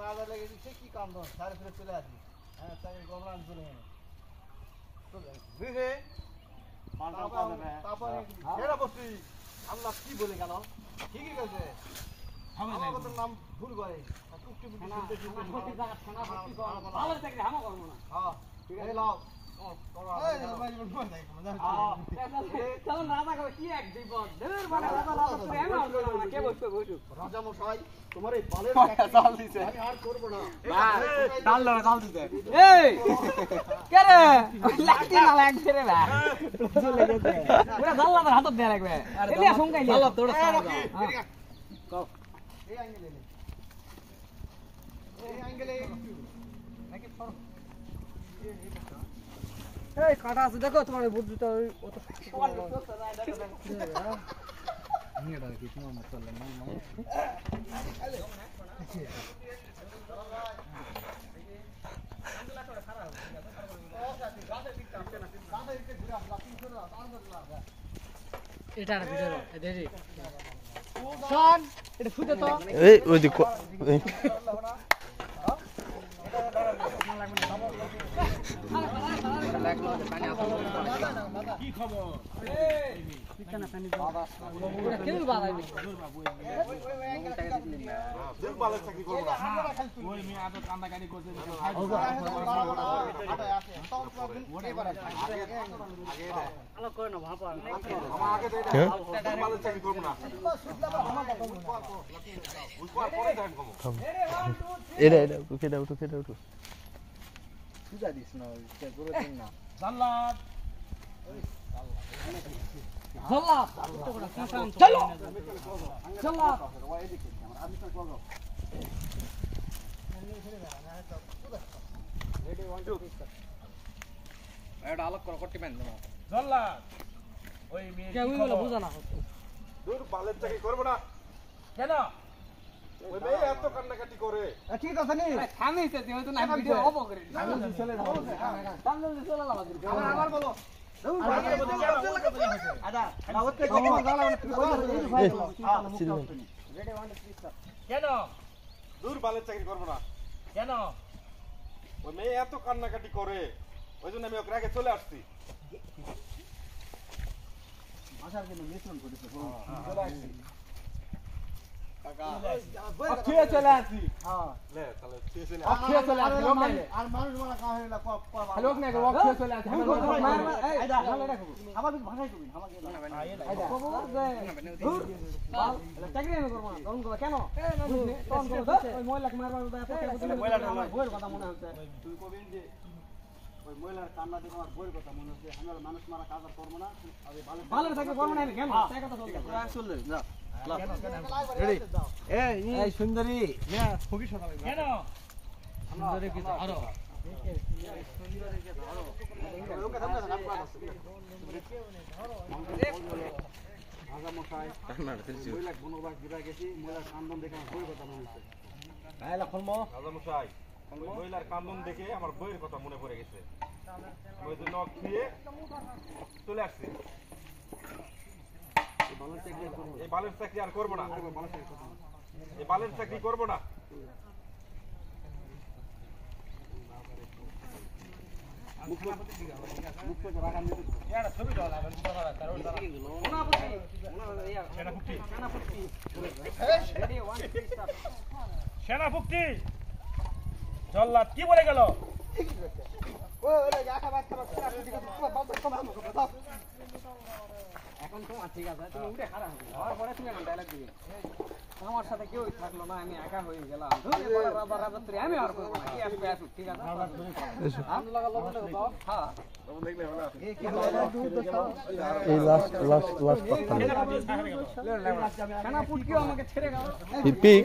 না জানলে গেছি কি কাম দাও সারে ফিরে চলে আসি হ্যাঁ তাই গোমরান চলে গেল বুঝে তারপরে এরা বসি আল্লাহ কি বলে গেল ঠিকই গেছে আমাদের নাম ভুল করে টুকটি বুটি শুনতে শুনতে ভালো থাকলে হামা করব না হ্যাঁ ঠিক আছে লাও রাজা মশাই তোমার এই বালের চাল দিছে আমি আর করব না ডাল না ডাল দিতে এই কে রে লাগতি না লাগছে রে ভাই চলে গেছে পুরো জাল্লাদের হাতত দেয়া লাগবে এলিয়া সংকাইলে জাল্লা তোড়া সারা দাও এই অ্যাঙ্গেলে নাকি সর এই কাটা আছে দেখো তোমার বুদ্ধুটা অত নিয়েটা কি তোমার মতলব না এটা না ভিডিও দেখি শোন এটা ফুটে তো এই ওই দেখো কি খবর ঠিকানা পানি বাবা কেন বাবা দেখ ভালো চাকরি করব না ওই মি আদর কান্না কানি করতে আলো কই না ভাপা আগে দে ভালো চাকরি করব না এটা এটা উঠে দাও উঠে দাও উঠে সুজা দিস না কে করে দিন না জাল্লাদ জাল্লাদ চলো জাল্লাদ আমি তো করব রেডি 1 2 এটা আলোক কর করতে পারেন না জাল্লাদ ওই মেয়ে কে ওই বলে বুঝা না দূর বালের চাকরি করব না কেন ওই মেয়ে এত কান্নাকাটি করে ঠিক আছে নি থামিছে তুই হয়তো না ভিডিও অফ করে আমি চলে যাব সামনে চলে যাবা আবার বলো আদা রাওতে কত গালা রেডি 1 2 কেন দূর বালের চাকরি করব না কেন ওই মেয়ে এত কান্নাকাটি করে ওইজন্য আমি ওকে আগে চলে আসছি ভাষার জন্য মিশ্রণ করেছে চলে আসছি খেয়ে চলে আসি হ্যাঁ লে তাহলে খেয়ে চলে আসি লোক নাই আর মানুষ মারা কা হইলা লোক নাই লোক খেয়ে চলে আসি আইদা আমার ভাষাই কবি আমাকে আইদা চাকরি আমি করব না তখন করব কেন তখন করব ওই মহিলাকে মারবার বইয়ের কথা মনে হচ্ছে তুই কবিন যে ওই মহিলার কান্না দেখে আমার বইয়ের কথা মনে হচ্ছে আমরা মানুষ মারা কাজ আর করব না আমি ভালো থাকতে করব না কেন তাই কথা চলবে যা রেডি এই সুন্দরী না খুবই সকালে কেন সুন্দরী কি ধরো সুন্দরী কি ধরো ওকে ধরো না আগা মশাই না ফেলছি মহিলা গুণবাগ দিবা গেছি মহিলার কান্দন দেখে আমার বইয়ের কথা মনে হচ্ছে আইলা খলমো আগা মশাই মহিলার কান্দন দেখে আমার বইয়ের কথা মনে পড়ে গেছে ওই জন্য খেয়ে চলে আসছি এই বালের চাকরি আর করবো না এই বালের চাকরি করবো না সেনাভুক্তি জল্লাদ কি বলে গেল এখন তোমার ঠিক আছে তুমি উঠে খারাপ হবে আর পরে তুমি আমার ডায়লগ দিবে আমার সাথে কেউ থাকলো না আমি একা হয়ে গেলাম রাজত্রী আমি আর করবো না কি আসবে আসুক ঠিক আছে হ্যাঁ এই লাস্ট লাস্ট লাস্ট কথা আমাকে ছেড়ে গেল পিক